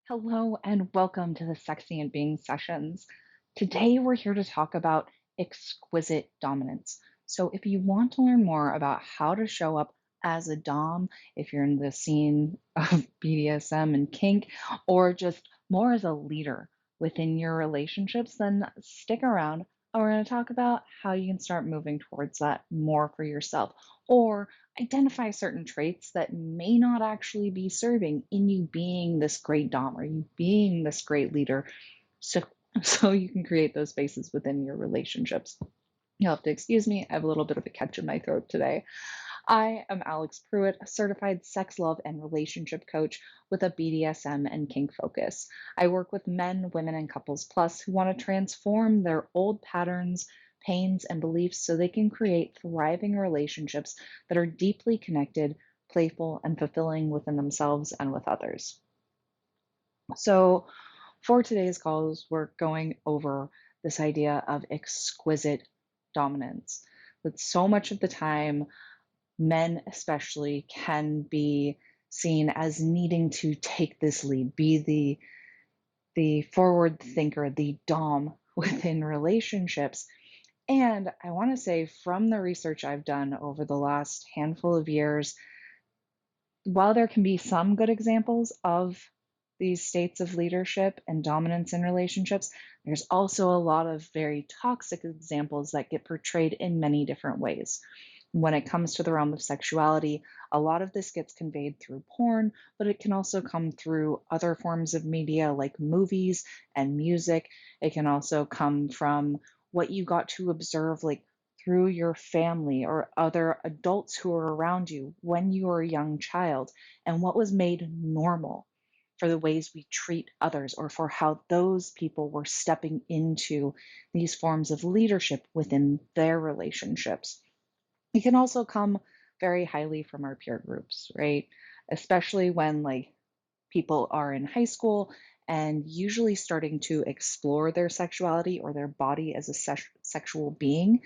Hello and welcome to the Sexient Being sessions. Today we're here to talk about exquisite dominance. So, if you want to learn more about how to show up as a Dom, if you're in the scene of BDSM and kink, or just more as a leader within your relationships, then stick around and we're going to talk about how you can start moving towards that more for yourself, or identify certain traits that may not actually be serving in you being this great dom or you being this great leader, so so you can create those spaces within your relationships. You'll have to excuse me, I have a little bit of a catch in my throat today. I am Alix Pruett, a certified sex, love, and relationship coach with a BDSM and kink focus. I work with men, women, and couples plus who want to transform their old patterns, pains, and beliefs so they can create thriving relationships that are deeply connected, playful, and fulfilling within themselves and with others. So, for today's calls, we're going over this idea of exquisite dominance. That so much of the time, men especially can be seen as needing to take this lead, be the forward thinker, the dom within relationships. And I want to say from the research I've done over the last handful of years, while there can be some good examples of these states of leadership and dominance in relationships, there's also a lot of very toxic examples that get portrayed in many different ways. When it comes to the realm of sexuality, a lot of this gets conveyed through porn, but it can also come through other forms of media like movies and music. It can also come from what you got to observe, like through your family or other adults who are around you when you were a young child, and what was made normal for the ways we treat others or for how those people were stepping into these forms of leadership within their relationships. It can also come very highly from our peer groups, right? Especially when like people are in high school and usually starting to explore their sexuality or their body as a sexual being.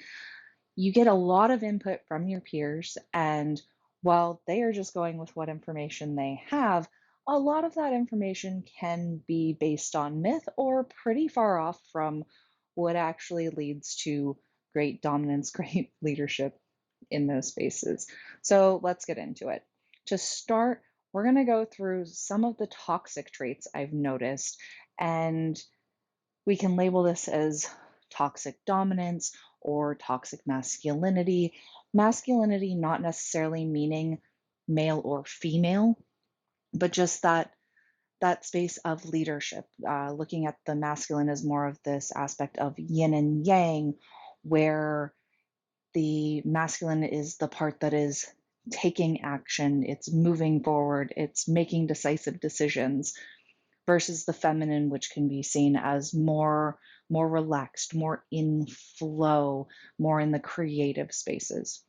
You get a lot of input from your peers, and while they are just going with what information they have, a lot of that information can be based on myth or pretty far off from what actually leads to great dominance, great leadership in those spaces. So let's get into it. To start, we're going to go through some of the toxic traits I've noticed, and we can label this as toxic dominance or toxic masculinity. Masculinity not necessarily meaning male or female, but just that space of leadership. Looking at the masculine as more of this aspect of yin and yang, where the masculine is the part that is taking action, it's moving forward, it's making decisive decisions, versus the feminine, which can be seen as more relaxed, more in flow, more in the creative spaces.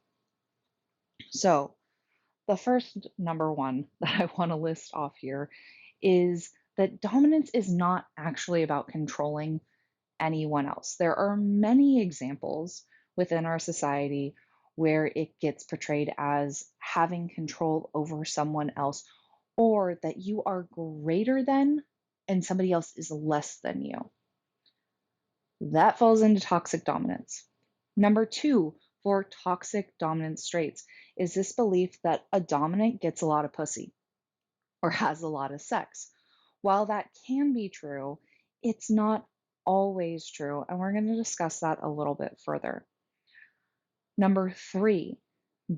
So the first number one that I want to list off here is that dominance is not actually about controlling anyone else. There are many examples within our society where it gets portrayed as having control over someone else, or that you are greater than and somebody else is less than you. That falls into toxic dominance. Number two, for toxic dominance traits, is this belief that a dominant gets a lot of pussy or has a lot of sex. While that can be true, it's not always true, and we're going to discuss that a little bit further. Number three,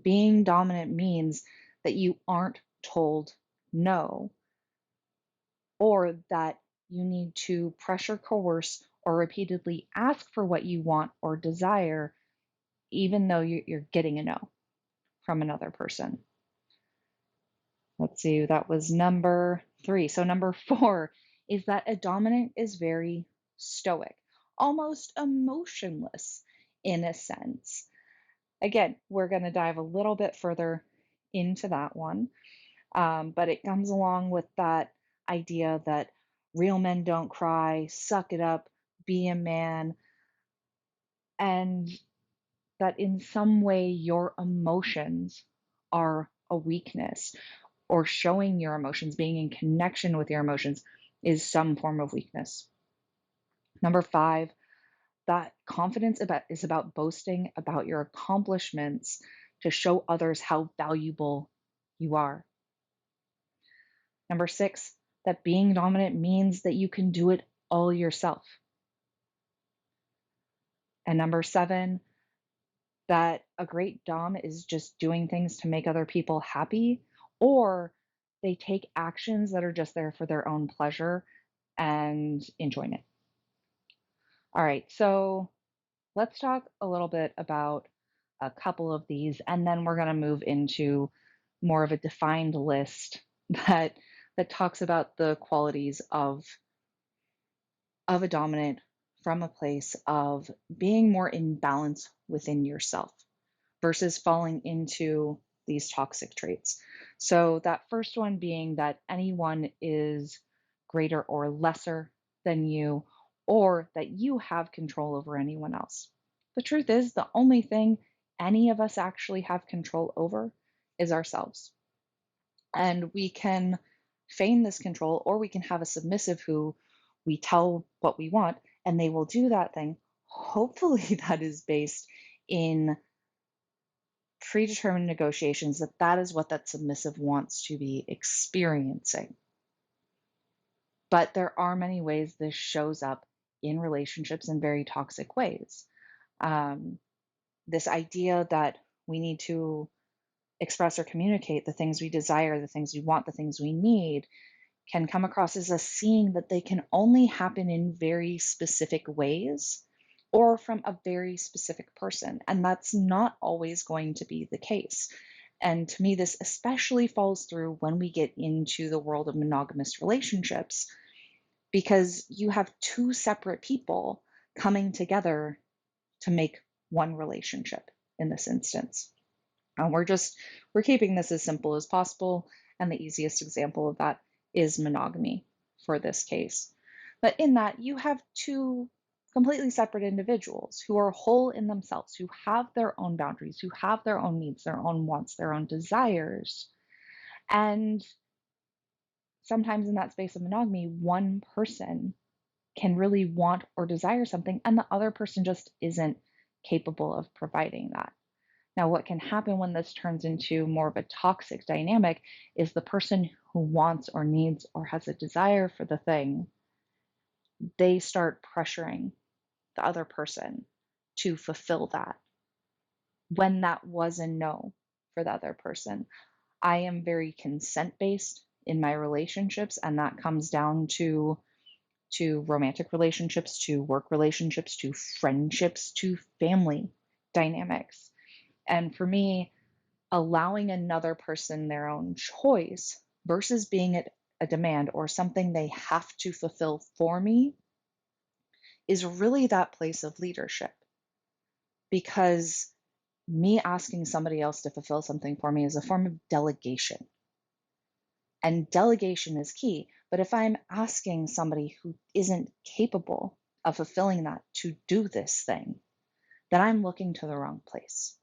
being dominant means that you aren't told no, or that you need to pressure, coerce, or repeatedly ask for what you want or desire, even though you're getting a no from another person. Let's see, that was number three. So, number four is that a dominant is very stoic, almost emotionless in a sense. Again, we're going to dive a little bit further into that one, but it comes along with that idea that real men don't cry, suck it up, be a man, and that in some way your emotions are a weakness, or showing your emotions, being in connection with your emotions is some form of weakness. Number 5, that is about boasting about your accomplishments to show others how valuable you are. Number 6, that being dominant means that you can do it all yourself. And number 7, that a great dom is just doing things to make other people happy, or they take actions that are just there for their own pleasure and enjoyment. All right, so let's talk a little bit about a couple of these, and then we're going to move into more of a defined list that talks about the qualities of a dominant from a place of being more in balance within yourself versus falling into these toxic traits. So that first one being that anyone is greater or lesser than you, or that you have control over anyone else. The truth is, the only thing any of us actually have control over is ourselves. And we can feign this control, or we can have a submissive who we tell what we want, and they will do that thing. Hopefully, that is based in predetermined negotiations, that is what that submissive wants to be experiencing. But there are many ways this shows up in relationships in very toxic ways. This idea that we need to express or communicate the things we desire, the things we want, the things we need, can come across as us seeing that they can only happen in very specific ways or from a very specific person. And that's not always going to be the case. And to me, this especially falls through when we get into the world of monogamous relationships, because you have two separate people coming together to make one relationship in this instance. And we're keeping this as simple as possible. And the easiest example of that is monogamy for this case. But in that, you have two completely separate individuals who are whole in themselves, who have their own boundaries, who have their own needs, their own wants, their own desires. And sometimes in that space of monogamy, one person can really want or desire something, and the other person just isn't capable of providing that. Now, what can happen when this turns into more of a toxic dynamic is the person who wants or needs or has a desire for the thing, they start pressuring the other person to fulfill that when that was a no for the other person. I am very consent based in my relationships, and that comes down to romantic relationships, to work relationships, to friendships, to family dynamics. And for me, allowing another person their own choice versus being a demand or something they have to fulfill for me is really that place of leadership. Because me asking somebody else to fulfill something for me is a form of delegation. And delegation is key. But if I'm asking somebody who isn't capable of fulfilling that to do this thing, then I'm looking to the wrong place.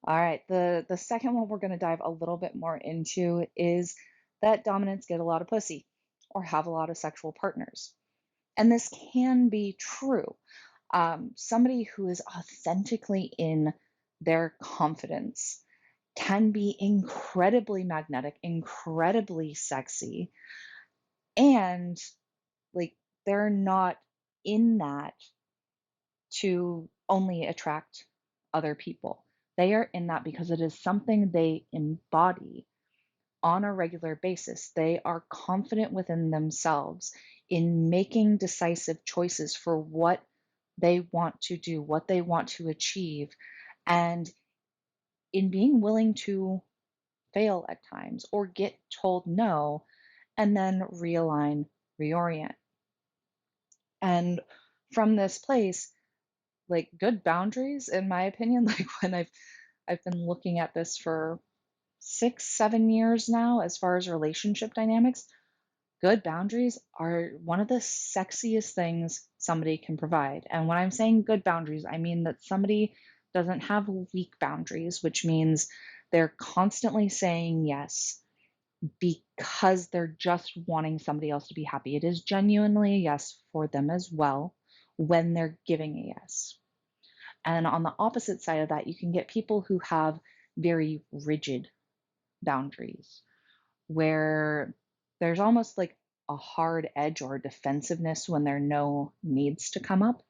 All right, the second one we're going to dive a little bit more into is that dominants get a lot of pussy or have a lot of sexual partners. And this can be true. Somebody who is authentically in their confidence can be incredibly magnetic, incredibly sexy, and like they're not in that to only attract other people. They are in that because it is something they embody on a regular basis. They are confident within themselves in making decisive choices for what they want to do, what they want to achieve, and in being willing to fail at times or get told no and then realign, reorient. And from this place, like good boundaries, in my opinion, like when I've been looking at this for 6, 7 years now, as far as relationship dynamics, good boundaries are one of the sexiest things somebody can provide. And when I'm saying good boundaries, I mean that somebody doesn't have weak boundaries, which means they're constantly saying yes. because they're just wanting somebody else to be happy. It is genuinely a yes for them as well when they're giving a yes. And on the opposite side of that, you can get people who have very rigid boundaries where there's almost like a hard edge or defensiveness when their no needs to come up.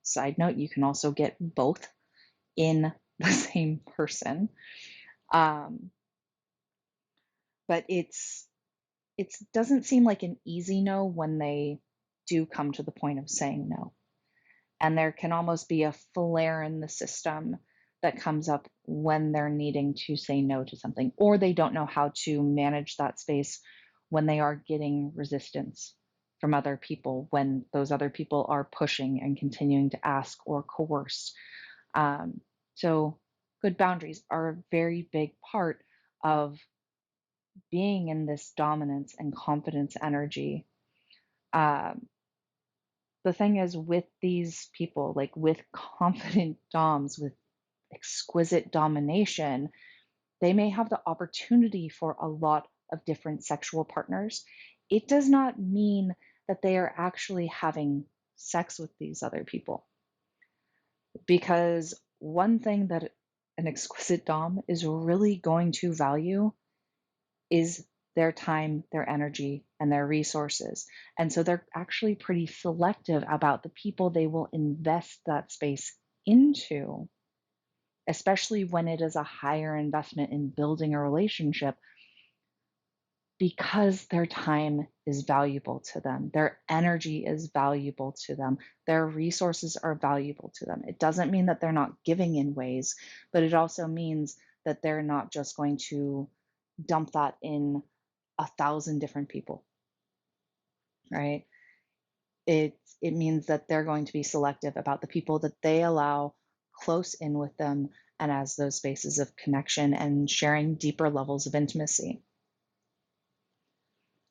Side note, you can also get both in the same person. Um, but it doesn't seem like an easy no when they do come to the point of saying no. And there can almost be a flare in the system that comes up when they're needing to say no to something, or they don't know how to manage that space when they are getting resistance from other people, when those other people are pushing and continuing to ask or coerce. Um, so, good boundaries are a very big part of being in this dominance and confidence energy. Um, the thing is, with these people, like with confident DOMs, with exquisite domination, they may have the opportunity for a lot of different sexual partners. It does not mean that they are actually having sex with these other people. Because one thing that an exquisite Dom is really going to value is their time, their energy, and their resources. And so they're actually pretty selective about the people they will invest that space into, especially when it is a higher investment in building a relationship, because their time is valuable to them, their energy is valuable to them, their resources are valuable to them. It doesn't mean that they're not giving in ways, but it also means that they're not just going to dump that in 1,000 different people, right? It means that they're going to be selective about the people that they allow close in with them and as those spaces of connection and sharing deeper levels of intimacy.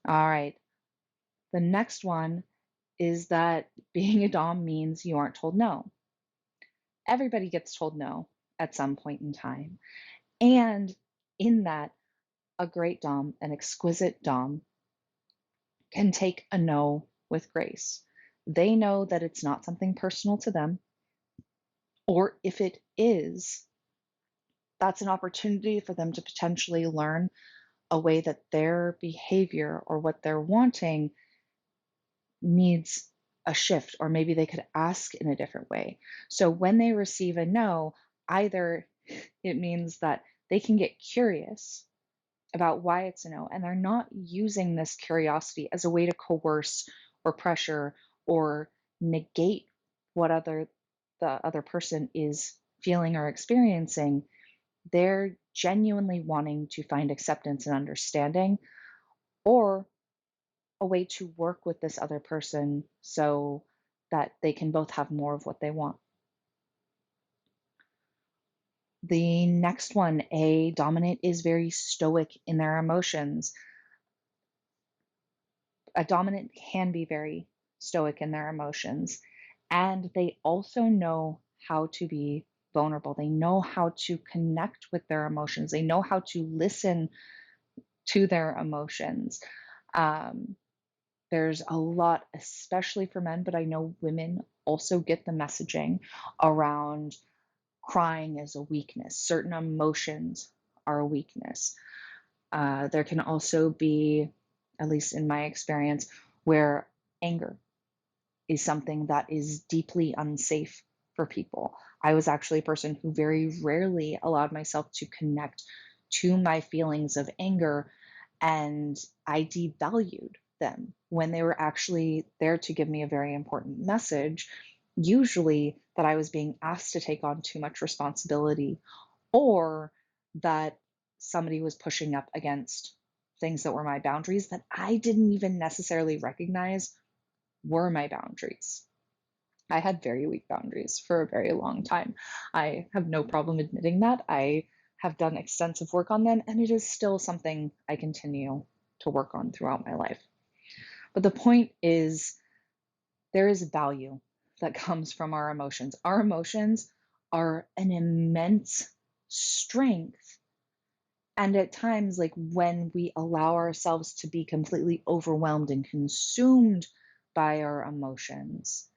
All right. The next one is that being a Dom means you aren't told no. Everybody gets told no at some point in time. And in that, a great Dom, an exquisite Dom, can take a no with grace. They know that it's not something personal to them, or if it is, that's an opportunity for them to potentially learn a way that their behavior or what they're wanting needs a shift, or maybe they could ask in a different way. So when they receive a no, either it means that they can get curious about why it's a no, and they're not using this curiosity as a way to coerce or pressure or negate what the other person is feeling or experiencing. They're genuinely wanting to find acceptance and understanding, or a way to work with this other person so that they can both have more of what they want. The next one, a dominant, is very stoic in their emotions. A dominant can be very stoic in their emotions, and they also know how to be vulnerable. They know how to connect with their emotions. They know how to listen to their emotions. Um, there's a lot, especially for men, but I know women also get the messaging around crying as a weakness. Certain emotions are a weakness. There can also be, at least in my experience, where anger is something that is deeply unsafe for people. I was actually a person who very rarely allowed myself to connect to my feelings of anger, and I devalued them when they were actually there to give me a very important message, usually that I was being asked to take on too much responsibility, or that somebody was pushing up against things that were my boundaries that I didn't even necessarily recognize were my boundaries. I had very weak boundaries for a very long time. I have no problem admitting that. I have done extensive work on them, and it is still something I continue to work on throughout my life. But the point is, there is value that comes from our emotions. Our emotions are an immense strength And at times, like when we allow ourselves to be completely overwhelmed and consumed by our emotions,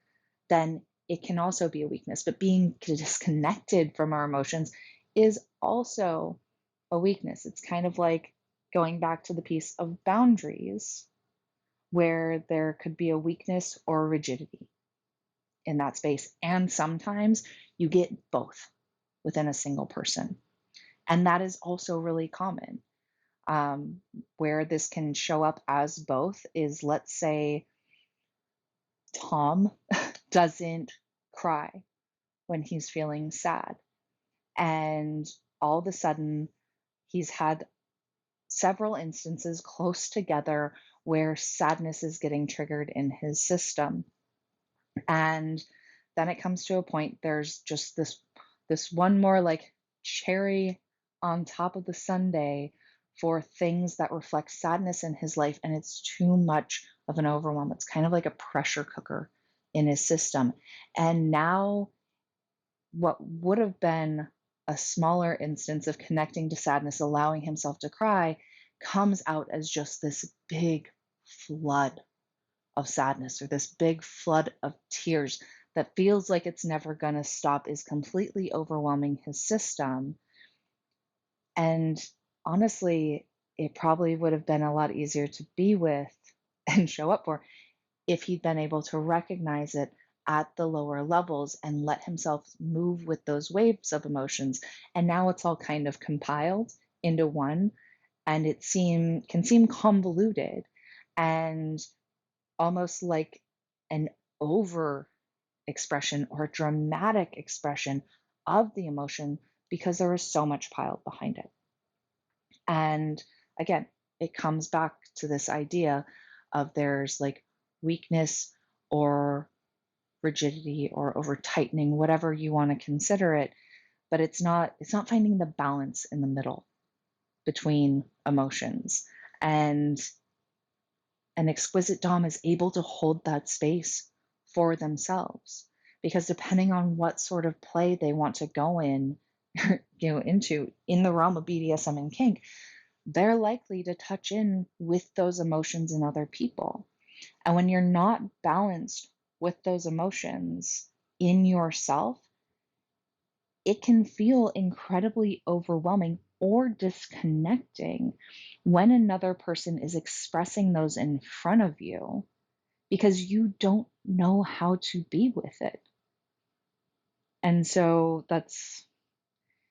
then it can also be a weakness. But being disconnected from our emotions is also a weakness. It's kind of like going back to the piece of boundaries, where there could be a weakness or rigidity in that space. And sometimes you get both within a single person. And that is also really common. Um, where this can show up as both is, let's say, Tom doesn't cry when he's feeling sad. And all of a sudden, he's had several instances close together where sadness is getting triggered in his system. And then it comes to a point, there's just this one more like cherry on top of the sundae for things that reflect sadness in his life, and it's too much of an overwhelm. It's kind of like a pressure cooker in his system. And now what would have been a smaller instance of connecting to sadness, allowing himself to cry, comes out as just this big flood of sadness, or this big flood of tears that feels like it's never going to stop, is completely overwhelming his system. And honestly, it probably would have been a lot easier to be with and show up for if he'd been able to recognize it at the lower levels and let himself move with those waves of emotions. And now it's all kind of compiled into one, and it can seem convoluted and almost like an over expression or dramatic expression of the emotion, because there was so much piled behind it. And again, it comes back to this idea of there's like weakness or rigidity or over tightening, whatever you want to consider it, but it's not finding the balance in the middle between emotions. And an exquisite dom is able to hold that space for themselves, because depending on what sort of play they want to go in into in the realm of BDSM and kink, they're likely to touch in with those emotions in other people. And when you're not balanced with those emotions in yourself, it can feel incredibly overwhelming or disconnecting when another person is expressing those in front of you, because you don't know how to be with it. And so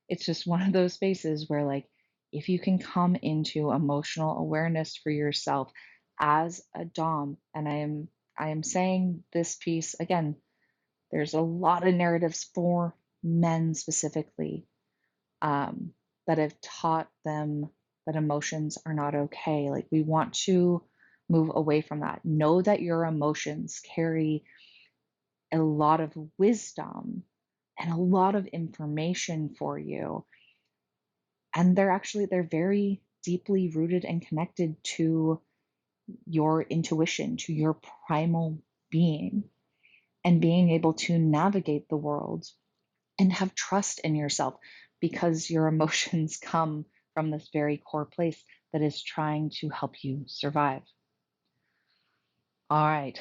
it's just one of those spaces where, like, if you can come into emotional awareness for yourself as a dom, and I am saying this piece again, there's a lot of narratives for men specifically, um, that have taught them that emotions are not okay. Like, we want to move away from that. Know that your emotions carry a lot of wisdom and a lot of information for you. And they're very deeply rooted and connected to your intuition, to your primal being, and being able to navigate the world and have trust in yourself, because your emotions come from this very core place that is trying to help you survive. All right,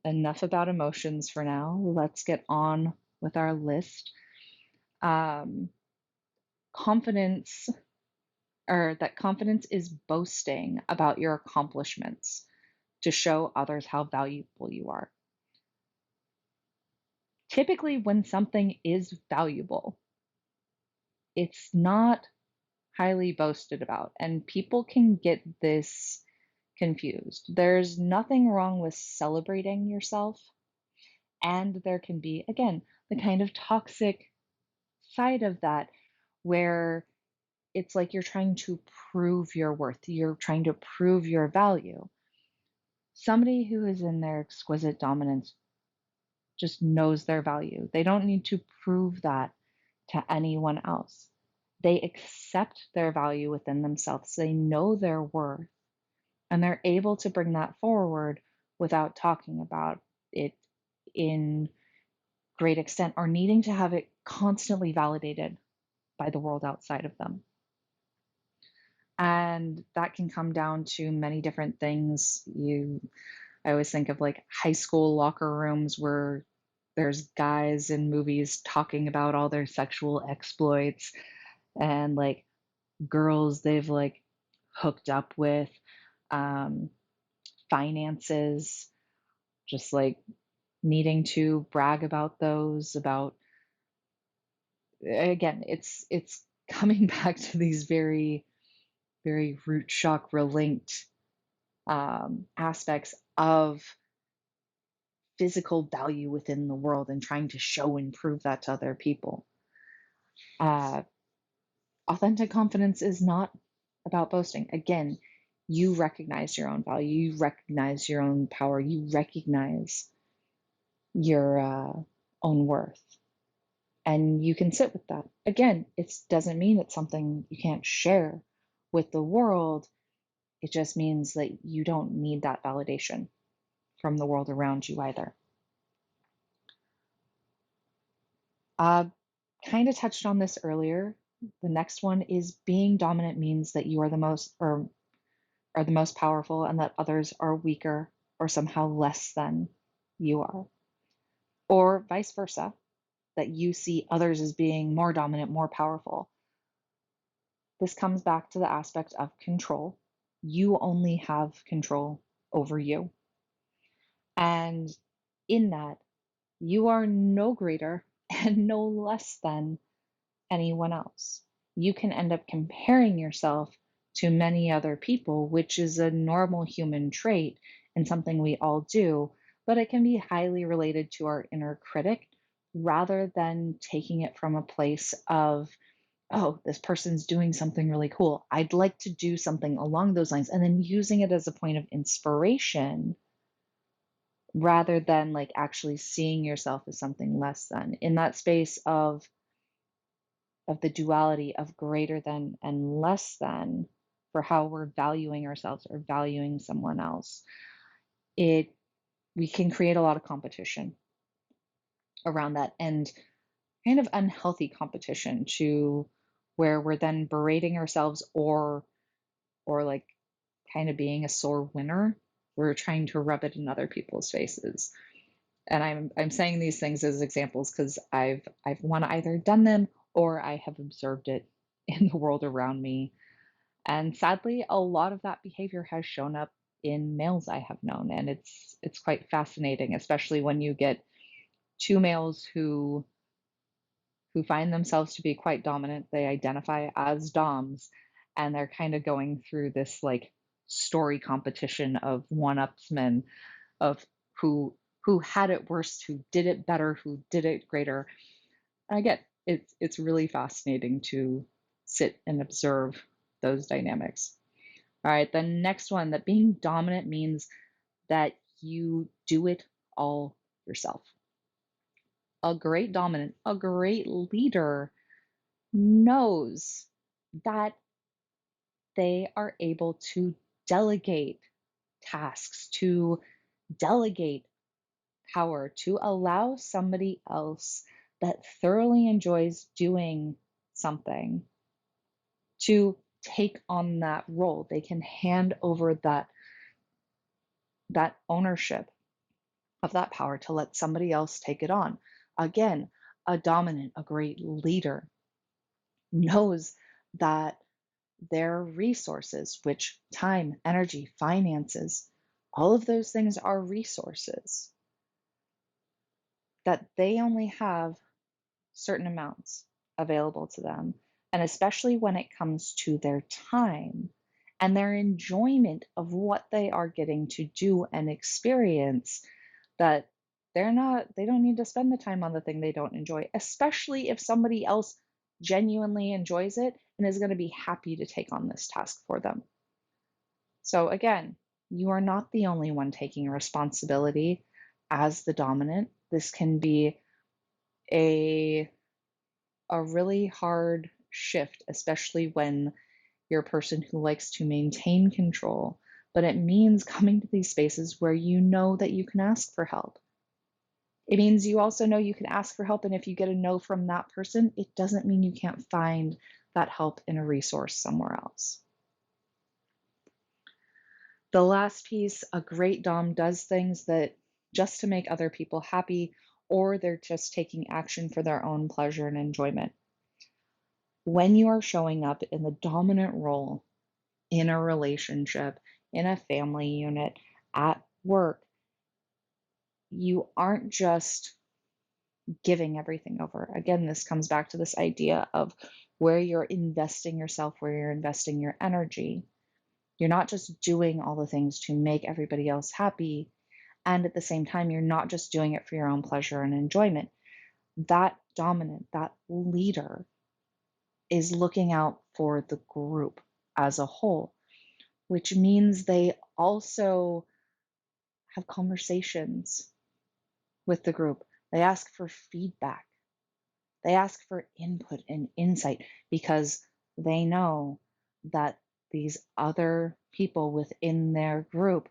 enough about emotions for now. Let's get on with our list. Um, confidence, or that confidence is boasting about your accomplishments to show others how valuable you are. Typically, when something is valuable, it's not highly boasted about, and people can get this confused. There's nothing wrong with celebrating yourself, and there can be, again, the kind of toxic side of that, where it's like you're trying to prove your worth, you're trying to prove your value. Somebody who is in their exquisite dominance just knows their value. They don't need to prove that to anyone else. They accept their value within themselves. They know their worth, and they're able to bring that forward without talking about it in great extent or needing to have it constantly validated by the world outside of them. And that can come down to many different things. I always think of like high school locker rooms where there's guys in movies talking about all their sexual exploits and like girls they've like hooked up with, um, finances, just like needing to brag about those, about again, it's coming back to these very root chakra linked aspects of physical value within the world and trying to show and prove that to other people. Uh, Authentic confidence is not about boasting. Again, you recognize your own value, you recognize your own power, you recognize your own worth, and you can sit with that. Again, it doesn't mean it's something you can't share with the world. It just means that you don't need that validation from the world around you either. Uh, Kind of touched on this earlier. The next one is being dominant means that you are the most or are the most powerful and that others are weaker or somehow less than you are. Or vice versa, that you see others as being more dominant, more powerful. This comes back to the aspect of control. You only have control over you. And in that, you are no greater and no less than anyone else. You can end up comparing yourself to many other people, which is a normal human trait and something we all do, but it can be highly related to our inner critic rather than taking it from a place of, oh, this person's doing something really cool. I'd like to do something along those lines, and then using it as a point of inspiration rather than like actually seeing yourself as something less than. In that space of the duality of greater than and less than for how we're valuing ourselves or valuing someone else, it we can create a lot of competition around that, and kind of unhealthy competition to where we're then berating ourselves or like kind of being a sore winner. We're trying to rub it in other people's faces. And I'm saying these things as examples because I've one either done them or I have observed it in the world around me. And sadly, a lot of that behavior has shown up in males I have known, and it's quite fascinating, especially when you get two males who find themselves to be quite dominant. They identify as doms, and they're kind of going through this like story competition of one-upsmen of who who had it worse, who did it better, who did it greater. I get it's really fascinating to sit and observe those dynamics. All right, the next one, that being dominant means that you do it all yourself. A great dominant, a great leader knows that they are able to delegate tasks, to delegate power, to allow somebody else that thoroughly enjoys doing something to take on that role. They can hand over that ownership of that power to let somebody else take it on. Again, a dominant, a great leader knows that their resources, which time, energy, finances, all of those things are resources, that they only have certain amounts available to them. And especially when it comes to their time and their enjoyment of what they are getting to do and experience, that they don't need to spend the time on the thing they don't enjoy, especially if somebody else genuinely enjoys it and is going to be happy to take on this task for them. So again, you are not the only one taking responsibility as the dominant. This can be a a really hard shift, especially when you're a person who likes to maintain control. But it means coming to these spaces where you know that you can ask for help. It means you also know you can ask for help, and if you get a no from that person, it doesn't mean you can't find that help in a resource somewhere else. The last piece, a great Dom does things that just to make other people happy, or they're just taking action for their own pleasure and enjoyment. When you are showing up in the dominant role in a relationship, in a family unit, at work, you aren't just giving everything over. Again, this comes back to this idea of where you're investing yourself, where you're investing your energy. You're not just doing all the things to make everybody else happy. And at the same time, you're not just doing it for your own pleasure and enjoyment. That dominant, that leader is looking out for the group as a whole, which means they also have conversations with the group. They ask for feedback. They ask for input and insight because they know that these other people within their group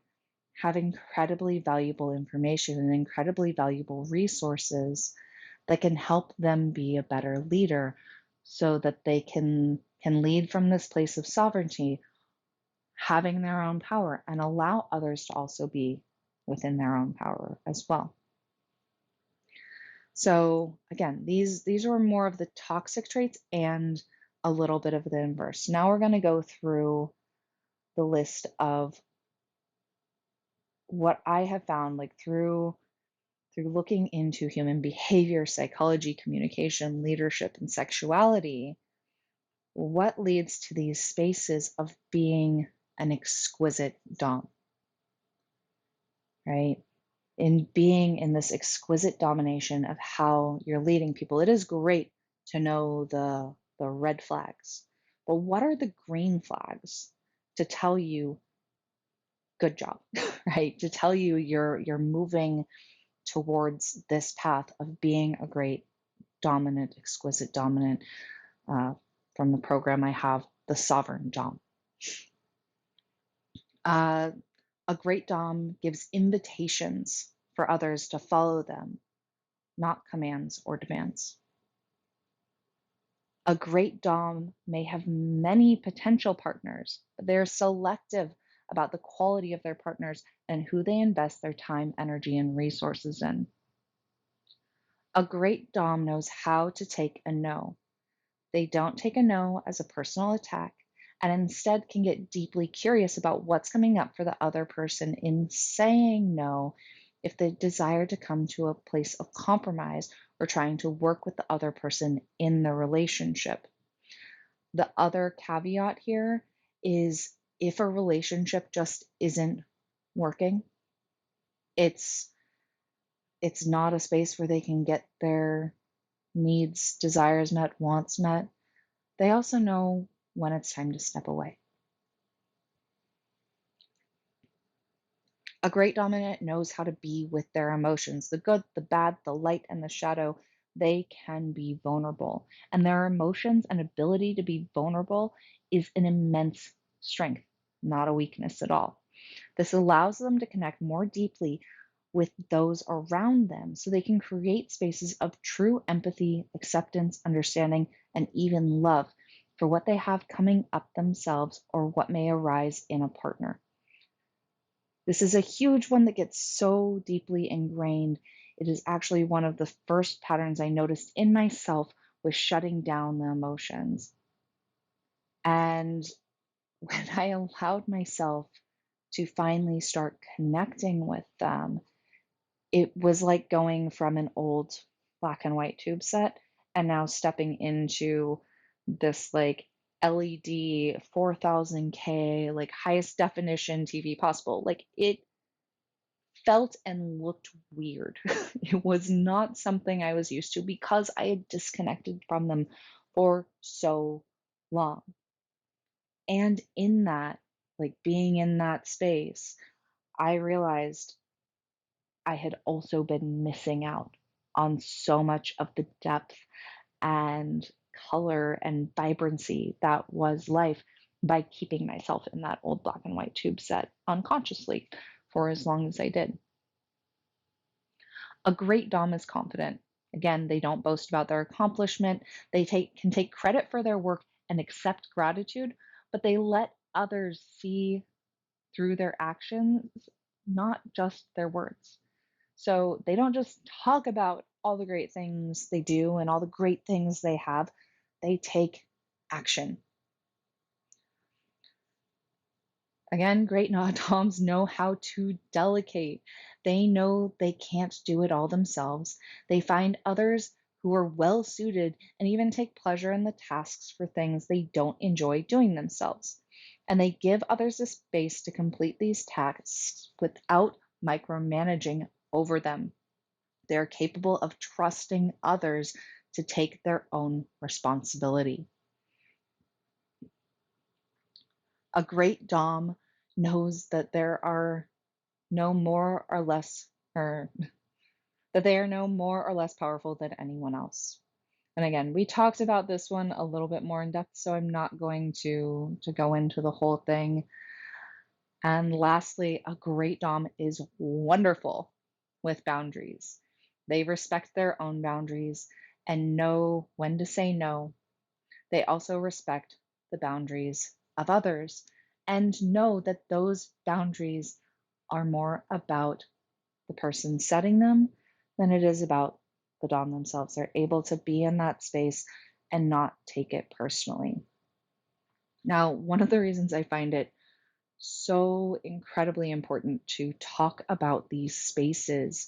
have incredibly valuable information and incredibly valuable resources that can help them be a better leader so that they can lead from this place of sovereignty, having their own power, and allow others to also be within their own power as well. So again, these are more of the toxic traits and a little bit of the inverse. Now we're going to go through the list of what I have found, like through looking into human behavior, psychology, communication, leadership, and sexuality, what leads to these spaces of being an exquisite dom, right? In being in this exquisite domination of how you're leading people. It is great to know the red flags, but what are the green flags to tell you good job, right? To tell you you're moving towards this path of being a great dominant, exquisite dominant. From the program I have, the sovereign dom. Uh, a great dom gives invitations for others to follow them, not commands or demands. A great dom may have many potential partners, but they're selective about the quality of their partners and who they invest their time, energy, and resources in. A great dom knows how to take a no. They don't take a no as a personal attack and instead can get deeply curious about what's coming up for the other person in saying no if they desire to come to a place of compromise or trying to work with the other person in the relationship. The other caveat here is if a relationship just isn't working, it's it's not a space where they can get their needs, desires met, wants met. They also know when it's time to step away. A great dominant knows how to be with their emotions, the good, the bad, the light, and the shadow. They can be vulnerable, and their emotions and ability to be vulnerable is an immense strength, not a weakness at all. This allows them to connect more deeply with those around them so they can create spaces of true empathy, acceptance, understanding, and even love for what they have coming up themselves or what may arise in a partner. This is a huge one that gets so deeply ingrained. It is actually one of the first patterns I noticed in myself was shutting down the emotions. And when I allowed myself to finally start connecting with them, it was like going from an old black and white tube set and now stepping into this like LED 4000K, like highest definition TV possible. Like it felt and looked weird. It was not something I was used to because I had disconnected from them for so long. And in that, like being in that space, I realized I had also been missing out on so much of the depth and color and vibrancy that was life by keeping myself in that old black and white tube set unconsciously for as long as I did. A great Dom is confident. Again, they don't boast about their accomplishment. Can take credit for their work and accept gratitude, but they let others see through their actions, not just their words. So they don't just talk about all the great things they do and all the great things they have, they take action. Again, great non-doms know how to delegate. They know they can't do it all themselves. They find others who are well suited and even take pleasure in the tasks for things they don't enjoy doing themselves. And they give others the space to complete these tasks without micromanaging over them. They're capable of trusting others to take their own responsibility. A great Dom knows that there are no more or less, or that they are no more or less powerful than anyone else. And again, we talked about this one a little bit more in depth, so I'm not going to go into the whole thing. And lastly, a great Dom is wonderful with boundaries. They respect their own boundaries and know when to say no. They also respect the boundaries of others and know that those boundaries are more about the person setting them than it is about the Dom themselves. They're able to be in that space and not take it personally. Now, one of the reasons I find it so incredibly important to talk about these spaces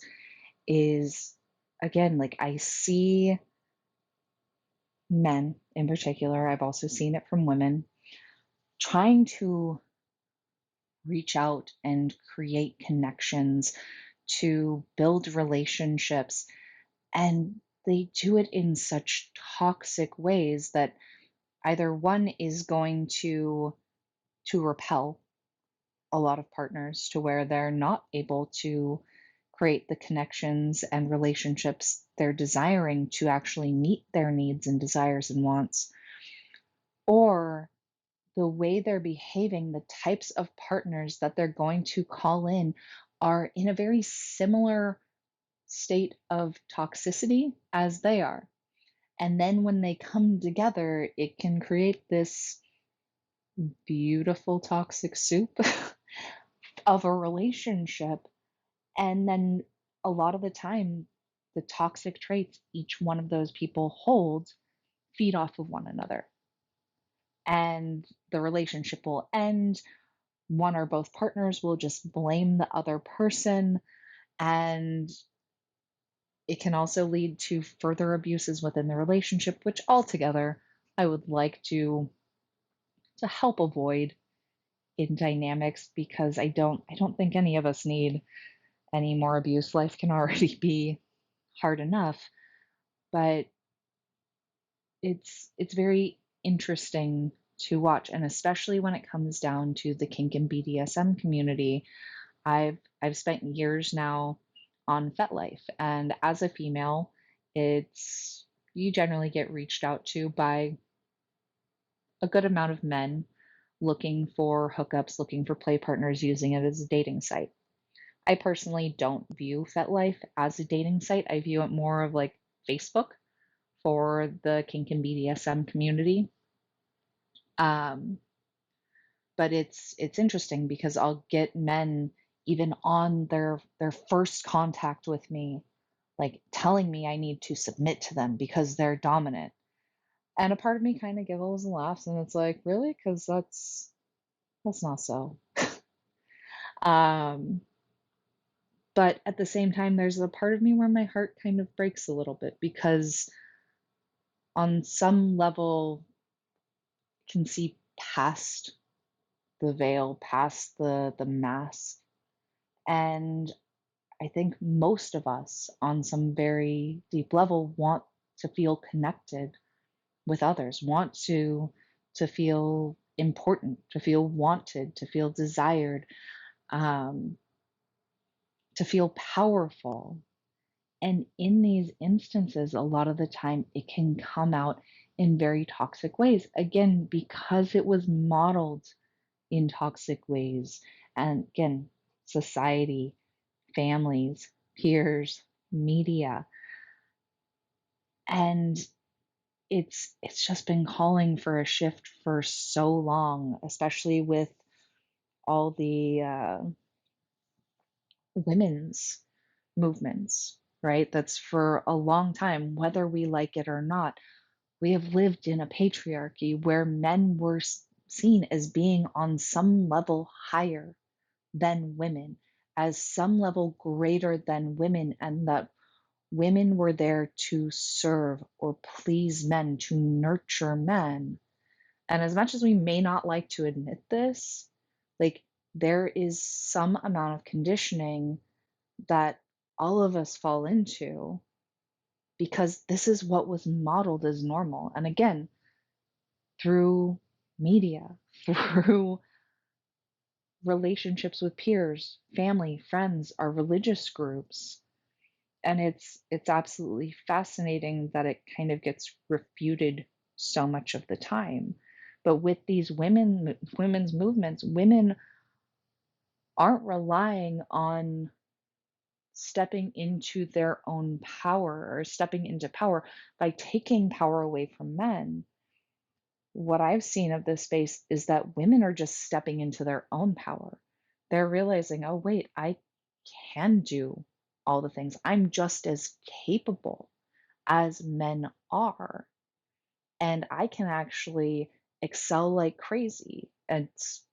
is, again, like I see men in particular, I've also seen it from women, trying to reach out and create connections, to build relationships. And they do it in such toxic ways that either one is going to repel a lot of partners to where they're not able to create the connections and relationships they're desiring to actually meet their needs and desires and wants, or the way they're behaving, the types of partners that they're going to call in are in a very similar state of toxicity as they are. And then when they come together, it can create this beautiful toxic soup of a relationship. And then a lot of the time, the toxic traits each one of those people holds feed off of one another. And the relationship will end. One or both partners will just blame the other person. And it can also lead to further abuses within the relationship, which altogether I would like to help avoid in dynamics, because I don't think any of us need any more abuse. Life can already be hard enough, but it's very interesting to watch, and especially when it comes down to the kink and BDSM community. I've spent years now on FetLife, and as a female, it's you generally get reached out to by a good amount of men looking for hookups, looking for play partners, using it as a dating site. I personally don't view FetLife as a dating site. I view it more of like Facebook for the kink and BDSM community. Um, but it's interesting because I'll get men even on their first contact with me, like telling me I need to submit to them because they're dominant. And a part of me kind of giggles and laughs, and it's like, really? Because that's not so. Um, but at the same time, there's a part of me where my heart kind of breaks a little bit because on some level can see past the veil, past the mask. And I think most of us on some very deep level want to feel connected with others, want to feel important, to feel wanted, to feel desired, um, to feel powerful. And in these instances, a lot of the time, it can come out in very toxic ways. Again, because it was modeled in toxic ways. And again, society, families, peers, media. And it's just been calling for a shift for so long, especially with all the women's movements, right? That's for a long time, whether we like it or not. We have lived in a patriarchy where men were seen as being on some level higher than women, as some level greater than women, and that women were there to serve or please men, to nurture men. And as much as we may not like to admit this, like there is some amount of conditioning that all of us fall into because this is what was modeled as normal. And again, through media, through relationships with peers, family, friends, our religious groups. And it's absolutely fascinating that it kind of gets refuted so much of the time. But with these women's movements, women aren't relying on stepping into their own power or stepping into power by taking power away from men. What I've seen of this space is that women are just stepping into their own power. They're realizing, oh, wait, I can do all the things. I'm just as capable as men are. And I can actually excel like crazy. And it's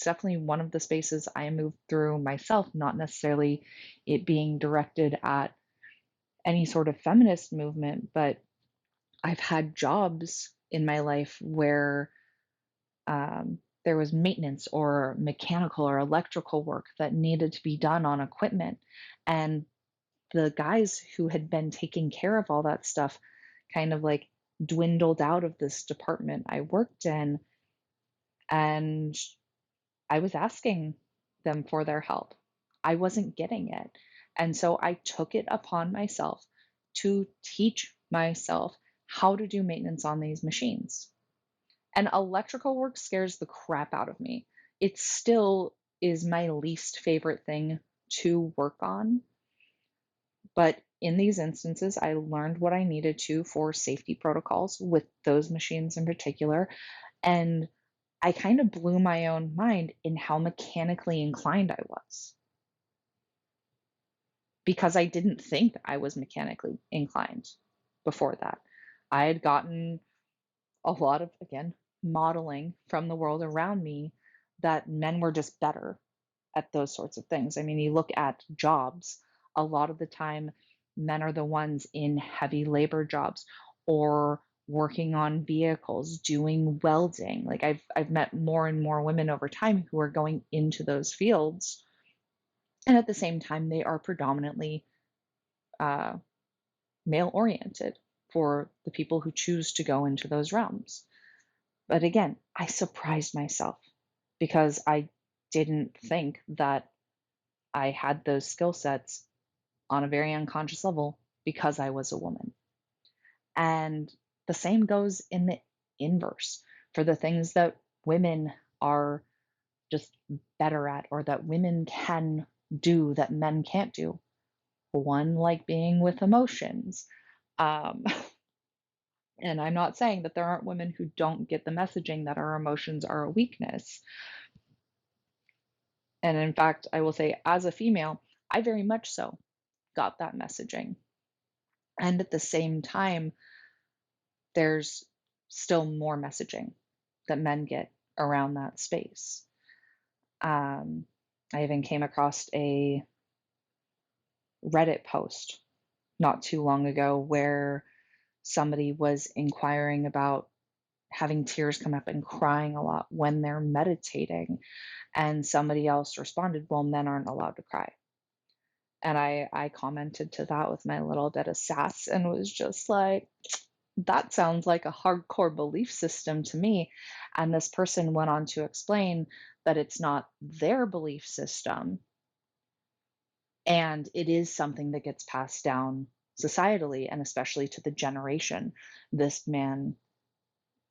definitely one of the spaces I moved through myself, not necessarily it being directed at any sort of feminist movement, but I've had jobs in my life where there was maintenance or mechanical or electrical work that needed to be done on equipment. And the guys who had been taking care of all that stuff kind of like dwindled out of this department I worked in. And I was asking them for their help. I wasn't getting it. And so I took it upon myself to teach myself how to do maintenance on these machines. And electrical work scares the crap out of me. It still is my least favorite thing to work on. But in these instances, I learned what I needed to for safety protocols with those machines in particular. And I kind of blew my own mind in how mechanically inclined I was because I didn't think I was mechanically inclined before that. I had gotten a lot of, again, modeling from the world around me that men were just better at those sorts of things. I mean, you look at jobs, a lot of the time, men are the ones in heavy labor jobs or working on vehicles, doing welding. Like I've met more and more women over time who are going into those fields, and at the same time, they are predominantly uh, male oriented for the people who choose to go into those realms. But again, I surprised myself because I didn't think that I had those skill sets on a very unconscious level because I was a woman. And the same goes in the inverse for the things that women are just better at or that women can do that men can't do. One, like being with emotions. Um, and I'm not saying that there aren't women who don't get the messaging that our emotions are a weakness. And in fact, I will say, as a female, I very much so got that messaging. And at the same time, there's still more messaging that men get around that space. I even came across a Reddit post not too long ago where somebody was inquiring about having tears come up and crying a lot when they're meditating. And somebody else responded, well, men aren't allowed to cry. And I commented to that with my little bit of sass and was just like, that sounds like a hardcore belief system to me. And this person went on to explain that it's not their belief system. And it is something that gets passed down societally and especially to the generation this man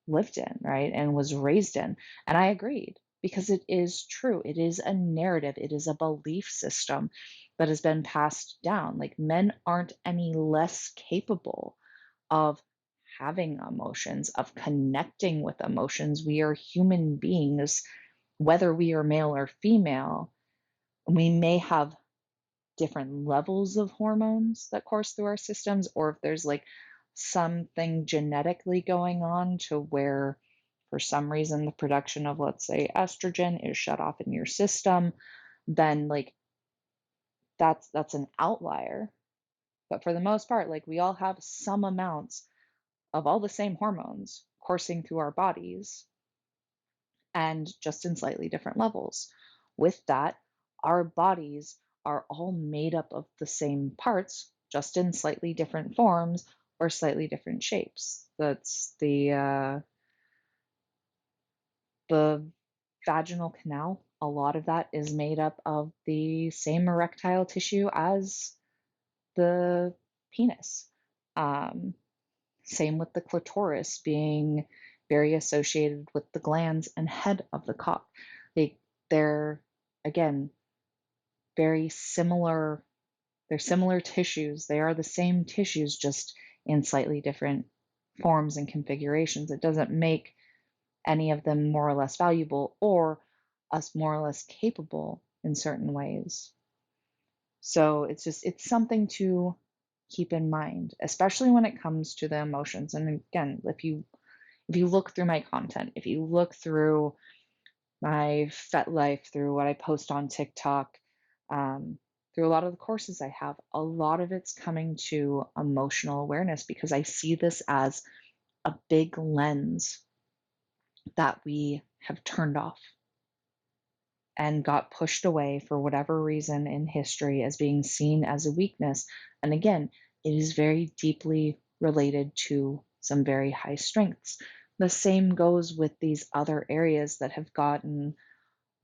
lived in, right? And was raised in. And I agreed because it is true. It is a narrative, it is a belief system that has been passed down. Like men aren't any less capable of having emotions, of connecting with emotions. We are human beings whether we are male or female, we may have different levels of hormones that course through our systems, or if there's like something genetically going on to where for some reason the production of, let's say, estrogen is shut off in your system, then like that's an outlier. But for the most part, like we all have some amounts of all the same hormones coursing through our bodies and just in slightly different levels. With that, our bodies are all made up of the same parts, just in slightly different forms or slightly different shapes. That's the vaginal canal. A lot of that is made up of the same erectile tissue as the penis. Um, Same with the clitoris being very associated with the glands and head of the cock. They're, again, very similar. They're similar tissues. They are the same tissues, just in slightly different forms and configurations. It doesn't make any of them more or less valuable or us more or less capable in certain ways. So it's something to keep in mind, especially when it comes to the emotions. And again, if you look through my content, if you look through my Fet life, through what I post on TikTok, um, through a lot of the courses I have, a lot of it's coming to emotional awareness because I see this as a big lens that we have turned off and got pushed away for whatever reason in history as being seen as a weakness. And again, it is very deeply related to some very high strengths. The same goes with these other areas that have gotten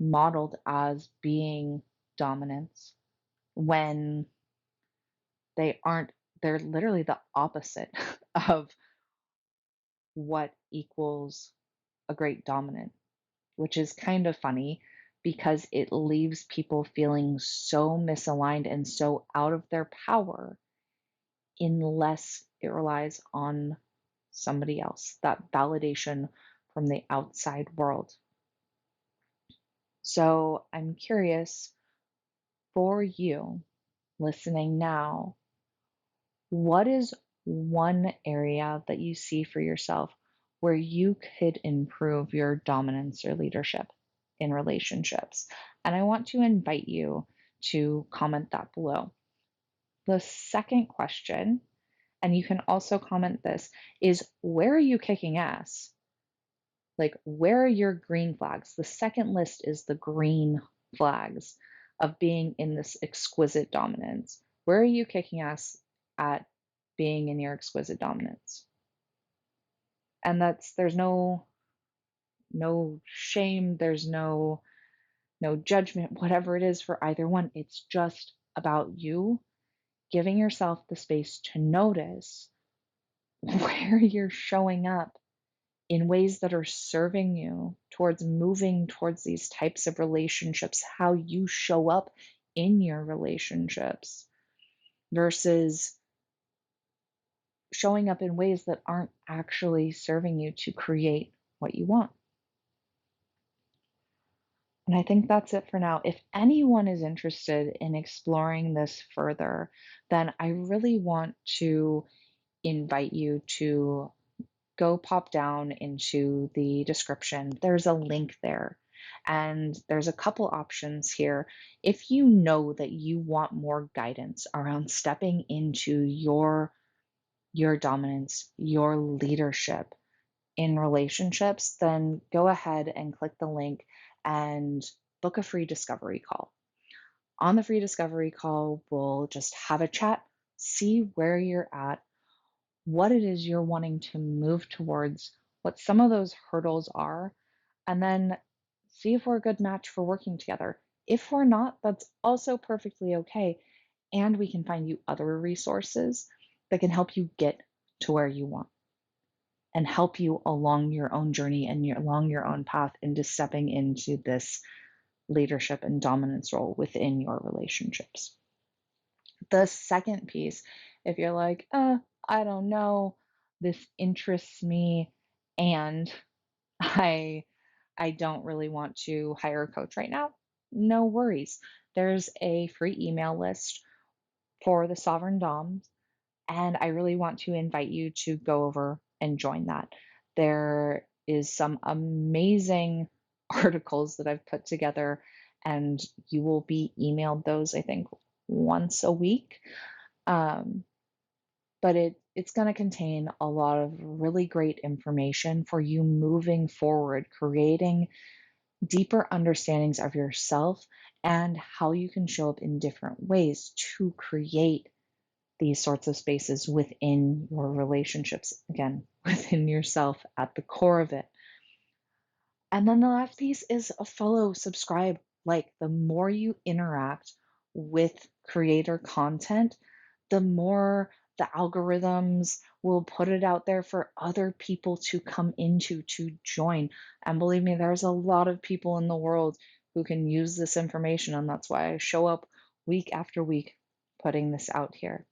modeled as being dominance when they aren't, they're literally the opposite of what equals a great dominant, which is kind of funny because it leaves people feeling so misaligned and so out of their power unless it relies on somebody else, that validation from the outside world. So I'm curious for you listening now, what is one area that you see for yourself where you could improve your dominance or leadership in relationships? And I want to invite you to comment that below. The second question, and you can also comment this, is where are you kicking ass? Like, where are your green flags? The second list is the green flags of being in this exquisite dominance. Where are you kicking ass at being in your exquisite dominance? And there's no shame, there's no judgment, whatever it is for either one. It's just about you giving yourself the space to notice where you're showing up in ways that are serving you towards moving towards these types of relationships, how you show up in your relationships versus showing up in ways that aren't actually serving you to create what you want. And I think that's it for now. If anyone is interested in exploring this further, then I really want to invite you to go pop down into the description. There's a link there. And there's a couple options here. If you know that you want more guidance around stepping into your dominance, your leadership in relationships, then go ahead and click the link and book a free discovery call. On the free discovery call, we'll just have a chat, see where you're at, what it is you're wanting to move towards, what some of those hurdles are, and then see if we're a good match for working together. If we're not, that's also perfectly okay. And we can find you other resources that can help you get to where you want and help you along your own journey and along your own path into stepping into this leadership and dominance role within your relationships. The second piece, if you're like, I don't know, this interests me, and I I don't really want to hire a coach right now, no worries. There's a free email list for the Sovereign Doms, and I really want to invite you to go over and join that. There is some amazing articles that I've put together, and you will be emailed those, I think, once a week. Um, but it's going to contain a lot of really great information for you moving forward, creating deeper understandings of yourself and how you can show up in different ways to create these sorts of spaces within your relationships, again, within yourself at the core of it. And then the last piece is a follow, subscribe, like the more you interact with creator content, the more the algorithms will put it out there for other people to come into, to join. And believe me, there's a lot of people in the world who can use this information. And that's why I show up week after week putting this out here.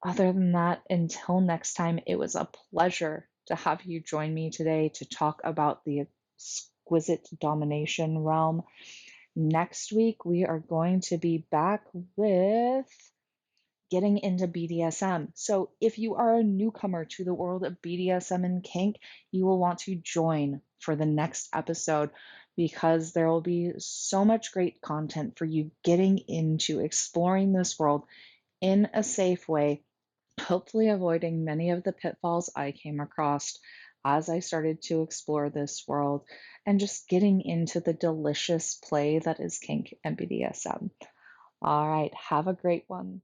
Other than that, until next time, it was a pleasure to have you join me today to talk about the exquisite domination realm. Next week, we are going to be back with getting into BDSM. So, if you are a newcomer to the world of BDSM and kink, you will want to join for the next episode because there will be so much great content for you getting into exploring this world in a safe way, hopefully avoiding many of the pitfalls I came across as I started to explore this world and just getting into the delicious play that is kink and BDSM. All right, have a great one.